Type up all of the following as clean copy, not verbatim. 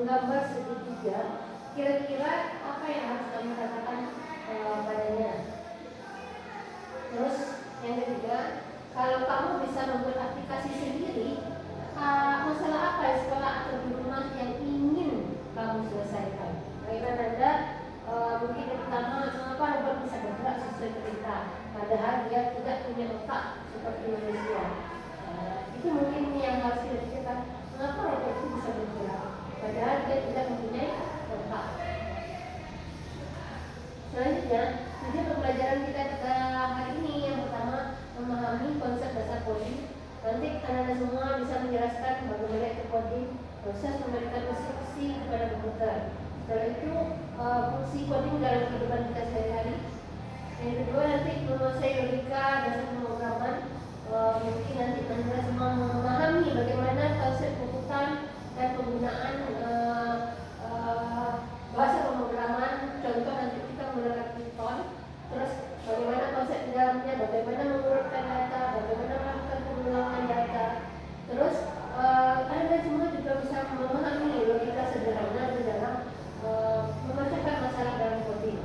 menggambar segitiga, kira-kira apa yang harus kami katakan padanya. Terus yang ketiga, kalau kamu bisa membuat aplikasi sendiri, masalah apa di sekolah atau di rumah yang ingin kamu selesaikan? Bagaimana Anda mungkin yang pertama, mengapa robot bisa bergerak sesuai perintah, padahal dia tidak punya otak seperti manusia? Itu mungkin yang harus kita pikirkan. Mengapa robot itu bisa bergerak, padahal dia tidak mempunyai otak? Selanjutnya, tujuan pembelajaran kita hari ini yang pertama, memahami konsep dasar coding. Nanti anak-anak semua bisa menjelaskan bagaimana itu coding, proses memberikan instruksi kepada komputer. Setelah itu fungsi coding dalam kehidupan kita sehari-hari. Yang kedua, nanti menguasai logika dasar pemrograman. Mungkin nanti anda semua memahami bagaimana konsep komputer dan penggunaan bahasa pemrograman. Contoh nanti kita menggunakan Python. Terus bagaimana konsep di dalamnya, bagaimana mengurutkan data, bagaimana melakukan pengulangan data. Terus anda semua juga bisa memahami logika sederhana di dalam memecahkan masalah dalam coding.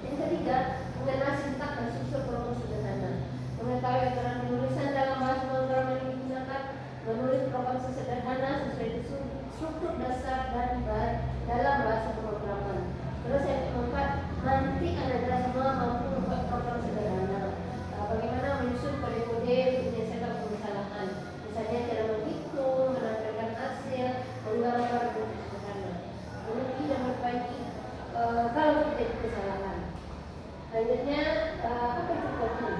Yang ketiga, mengenal sintak dan struktur program sederhana. Mengetahui aturan penulisan dalam bahasa pemrograman yang digunakan, menulis program sederhana sesuai struktur dasar dan dalam bahasa pemrograman. Terus yang keempat, nanti anda semua mampu membuat program sederhana. Bagaimana menyusun kode-kode untuk menyelesaikan permasalahan. Misalnya cara menghitung, menampilkan hasil, menggambar bentuk sederhana. Menguji dan memperbaiki kalau terjadi kesalahan. Selanjutnya, apa itu coding?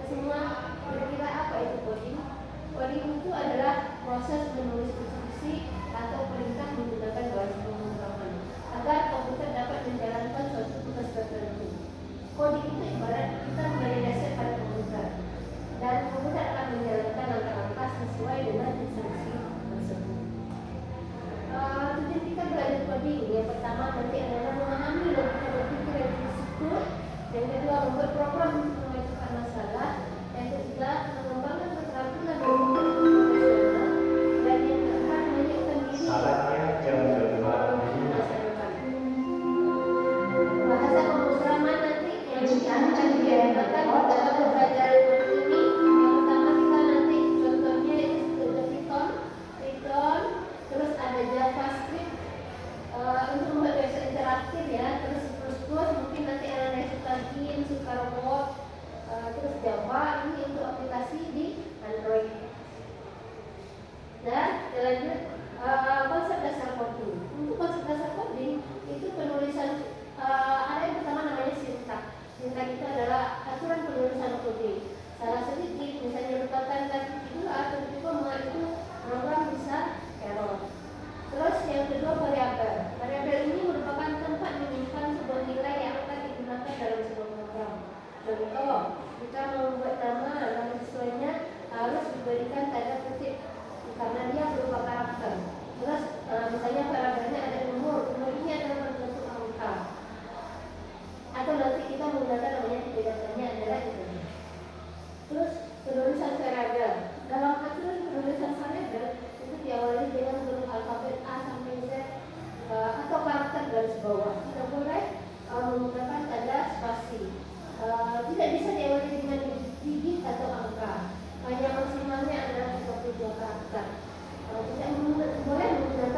Semua kira-kira apa itu coding? Coding itu adalah proses menulis instruksi atau perintah menggunakan bahasa pemrograman agar komputer dapat menjalankan suatu tugas tertentu. Coding itu ibarat kita memberi dasar pada komputer, dan komputer akan menjalankan langkah-langkah sesuai dengan instruksi tersebut. Tujuan kita belajar coding, yang pertama nanti adalah memahami logika berpikir yang terstruktur. Yang kedua, membuat program untuk memecahkan masalah. Yang ketiga, mengembangkan keterampilan komputer profesional. Dan yang keempat, menyiapkan diri masa depan. Bahasa pemrograman nanti yang akan digunakan dalam pembelajaran coding ini. Yang pertama kita nanti contohnya itu Python, terus ada JavaScript untuk membuat website interaktif ya. Terus mungkin nanti anak-anak suka game, suka robot. Terus Java ini untuk aplikasi di Android. Dan lanjut konsep dasar coding. Untuk konsep dasar coding itu penulisan ada yang pertama namanya sintak. Sintak itu adalah aturan penulisan coding. Salah sedikit misalnya lupakan kaki dua atau koma itu program bisa error. Terus yang kedua variabel. Variabel ini merupakan tempat menyimpan sebuah nilai yang akan digunakan dalam sebuah program. Contoh, kita membuat nama siswanya harus diberikan tanda kutip karena dia berupa karakter. Terus misalnya variabelnya ada umur ini adalah berbentuk angka. Atau nanti kita menggunakan namanya tipe datanya adalah itu. Terus penulisan variabel. Dalam aturan penulisan variabel itu diawali dengan huruf alfabet A sampai Z atau karakter garis bawah. Tidak boleh menggunakan tanda spasi. Tidak bisa diawali dengan digit atau angka. Hanya maksimalnya adalah 32 karakter. Tidak boleh menggunakan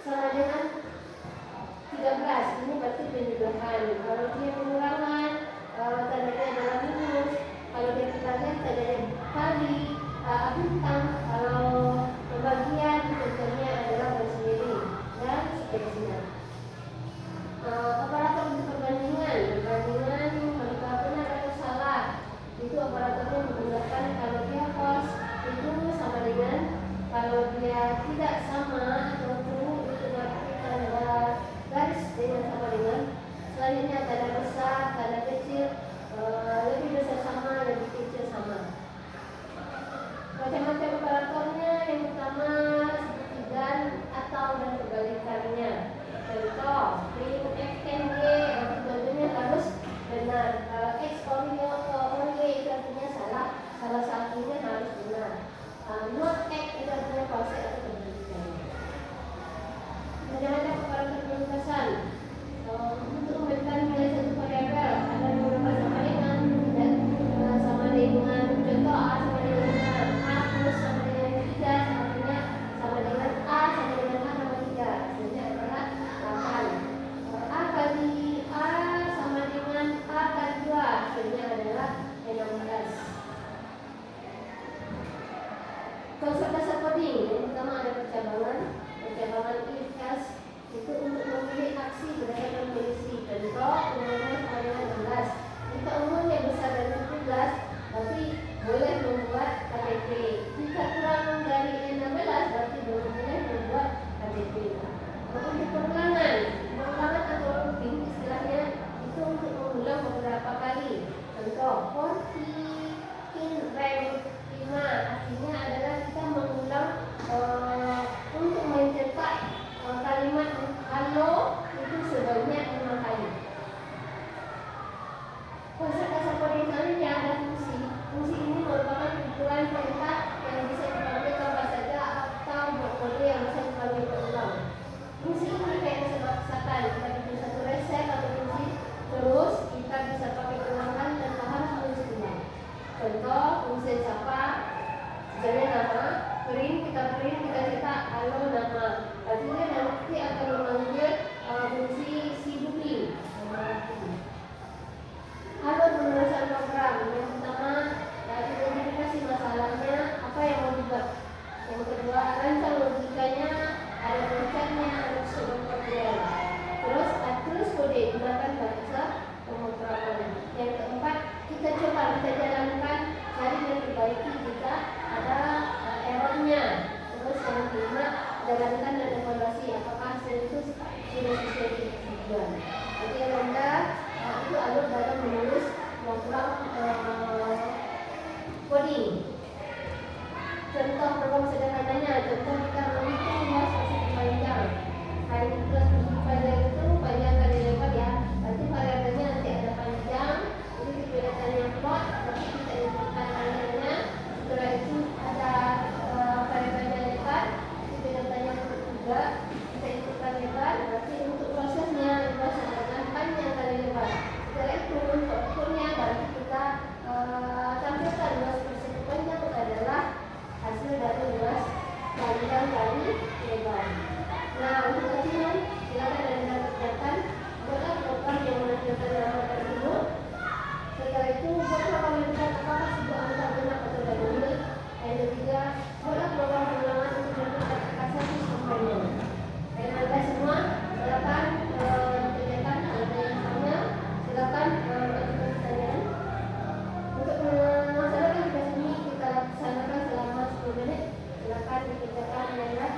sama dengan 13. Ini berarti penjumlahan. Kalau dia pengulangan, tandanya adalah minus. Kalau dia pengulangan, tandanya kali. Bintang, kalau pembagian, contohnya adalah bersendiri dan seterusnya. Operator untuk perbandingan apakah benar atau salah, itu operatornya menggunakan kalau dia false itu sama dengan, kalau dia tidak sama atau true itu berarti tanda garis dengan sama dengan, selanjutnya tanda besar, tanda kecil, lebih besar sama, lebih kecil sama. Macam-macam operatornya, yang pertama seperti dan, atau, dan kebalikannya. Contoh, print X and Y, berarti dua-duanya harus benar. Kalau X only itu artinya salah, salah satunya harus benar. Not X itu artinya false atau kebalikannya. Macam-macam operator penugasan. Untuk memberikan nilai satu variabel ada beberapa sama dengan dan sama dengan, contoh A sama dengan A plus sama dengan 3, artinya sama dengan A sama dengan A sama 3, hasilnya adalah 8. A kali A sama dengan A kali 2, hasilnya adalah 16. Konsep dasar coding yang pertama ada percabangan if else itu untuk memilih aksi berdasarkan kondisi. Contoh, umumnya sama dengan 16. Jika umumnya besar dari 17, berarti boleh membuat KTP. Jika kurang dari 16, berarti belum boleh membuat KTP. Untuk pengulangan atau looping istilahnya itu untuk mengulang beberapa kali. Contoh, 40 in rank 5 artinya adalah kita mengulang untuk mencetak kalimat halo itu sebanyak 5 kali. Konsep dasar kode selanjutnya ada fungsi. Fungsi ini merupakan kumpulan perintah yang bisa dipanggil kapan saja atau kode yang bisa dipanggil berulang. Fungsi ini kayak kesepakatan, kita bikin satu resep atau fungsi, terus kita bisa pakai ulangan dan harus menulis ulang. Contoh, fungsi siapa, misalnya nama, kita cetak halo nama. Artinya nanti akan memanggil fungsi si Bumi. Halo penulisan program. Yang pertama, identifikasi masalahnya, apa yang mau dibuat. Yang kedua, rancang logikanya, ada pencetnya, ada sebuah program. Terus kode, gunakan bahasa pemrograman. Yang keempat, kita jalankan, cari dan perbaiki jika ada errornya. Terus yang kelima, jalankan dan evaluasi apakah hasil itu sudah sesuai tujuan. Jadi yang rendah itu alur dalam menulis program coding. Contoh program sederhananya, contoh kita menghitung luas persegi panjang. Kali plus persegi panjang itu panjang kali lebar ya. Berarti variabelnya nanti ada panjang, jadi kita datanya plot, berarti kita inputkan panjangnya. Setelah itu ada variabelnya lebar, kita datanya juga kita inputkan lebar. Berarti untuk prosesnya luas dengan panjang kali lebar. Setelah itu untuk ukurnya berarti kita tampilkan luas persegi panjang adalah hasil dari luas panjang kali lebar. Nah, untuk latihan silakan Anda kerjakan, buatlah program yang menampilkan nama tersebut. Setelah itu buatlah pemilihan apakah sebuah angka benar atau tidak. Yang ketiga, buatlah program pengulangan untuk mendapatkan angka 1 sampai 0. Dan Anda semua silakan kerjakan ada yang tanya, silakan mengajukan pertanyaan. Untuk melaksanakan tugas ini kita laksanakan selama 10 menit. Silakan dikerjakan dengan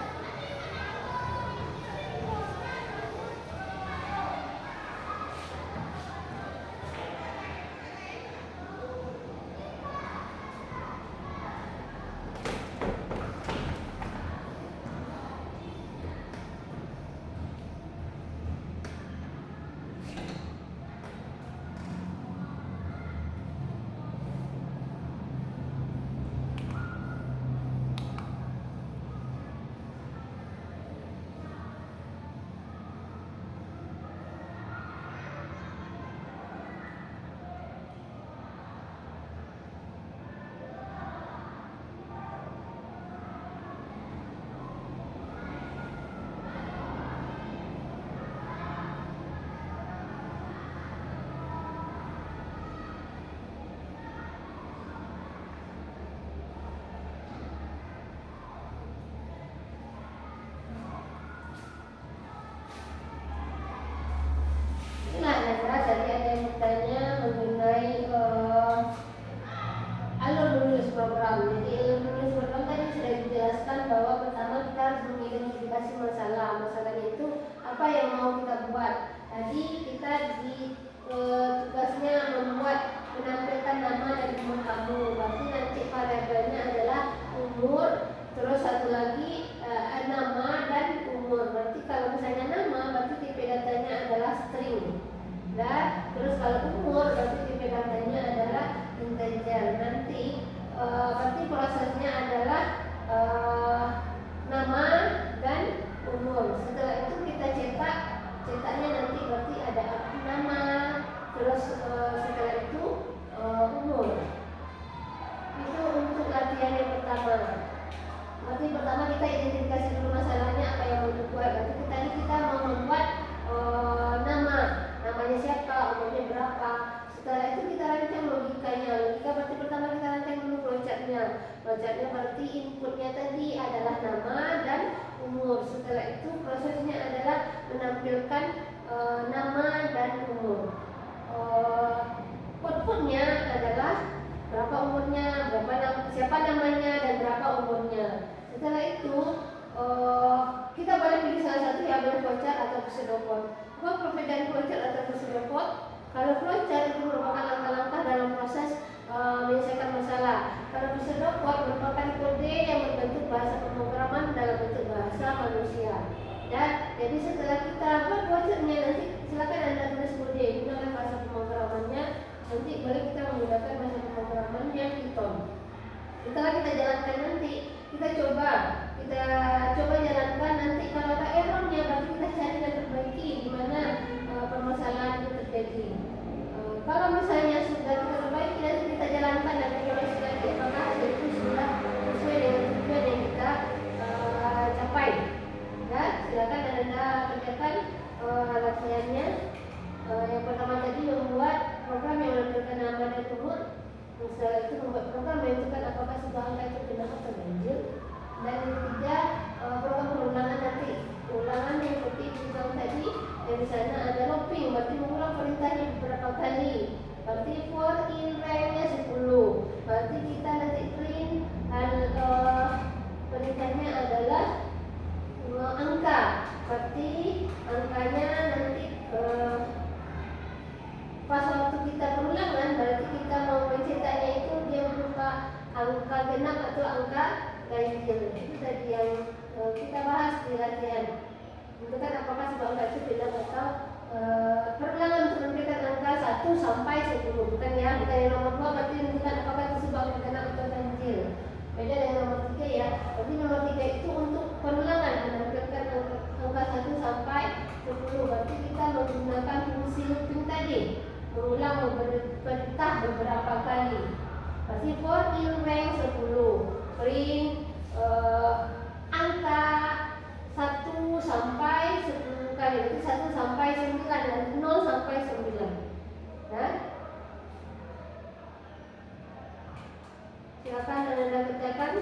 apa yang mau kita buat. Tadi kita tugasnya menampilkan nama dan umur kamu. Berarti nanti variabelnya adalah umur, terus satu lagi nama dan umur. Berarti kalau misalnya nama, berarti tipe datanya adalah string. Dan terus kalau umur, berarti tipe datanya adalah integer. Nanti berarti prosesnya adalah nama dan umur. Setelah itu kita cetaknya nanti berarti ada nama, terus setelah itu umur. Itu untuk latihan yang pertama. Berarti pertama kita identifikasi dulu masalahnya apa yang mau dibuat. Berarti tadi kita mau membuat namanya siapa, umurnya berapa. Setelah itu kita rancang logikanya. Logika berarti pertama kita rancang dulu flowchartnya. Flowchartnya berarti inputnya tadi adalah nama dan umur. Setelah itu prosesnya adalah menampilkan nama dan umur. Outputnya adalah berapa umurnya, siapa namanya, dan berapa umurnya. Setelah itu kita boleh pilih salah satu, ya boleh flowchart atau pseudocode. Apa perbedaan flowchart atau pseudocode? Kalau flowchart itu merupakan langkah-langkah dalam proses menyelesaikan masalah. Kalau pseudocode merupakan kode yang berbentuk bahasa pemrograman dalam bentuk bahasa manusia. Dan jadi setelah kita buat flowchartnya, nanti silakan Anda tulis kode gunakan bahasa pemrogramannya. Nanti boleh kita menggunakan bahasa pemrogramannya Python. Setelah kita jalankan nanti, kita coba jalankan. Nanti kalau ada errornya, berarti kita cari dan perbaiki di mana permasalahan itu terjadi. Kalau misalnya sudah kita perbaiki, nanti kita jalankan dan evaluasi lagi apakah hasil itu sudah sesuai dengan tujuan yang kita capai. Ya, silakan Anda kerjakan latihannya. Yang pertama tadi membuat program yang menampilkan nama dan umur. Setelah itu membuat program yang menentukan apakah sebuah angka itu genap atau ganjil. Dan yang ketiga, program pengulangan nanti. Ulangan yang seperti dibilang tadi, yang di sana ada looping, berarti mengulang perintahnya beberapa kali. Berarti for in range-nya 10. Berarti kita nanti print perintahnya adalah angka. Berarti angkanya nanti pas waktu kita perulangan, berarti kita mau mencetaknya itu dia berupa angka genap atau angka ganjil. Itu tadi yang kita bahas di latihan. Menentukan apakah sebuah angka itu genap atau perulangan untuk menentukan angka 1 sampai 10. Bukan yang nomor 2, berarti menentukan apakah itu sebuah angka genap atau ganjil. Beda dengan nomor 3 ya. Berarti nomor 3 itu untuk perulangan, menampilkan angka 1 sampai 10. Berarti kita menggunakan fungsi looping tadi, mengulang perintah beberapa kali. Berarti for in range 10, print angka 1 sampai 10 kali. Berarti 1 sampai 9 dan 0 sampai 9. Nah, silakan Anda kerjakan.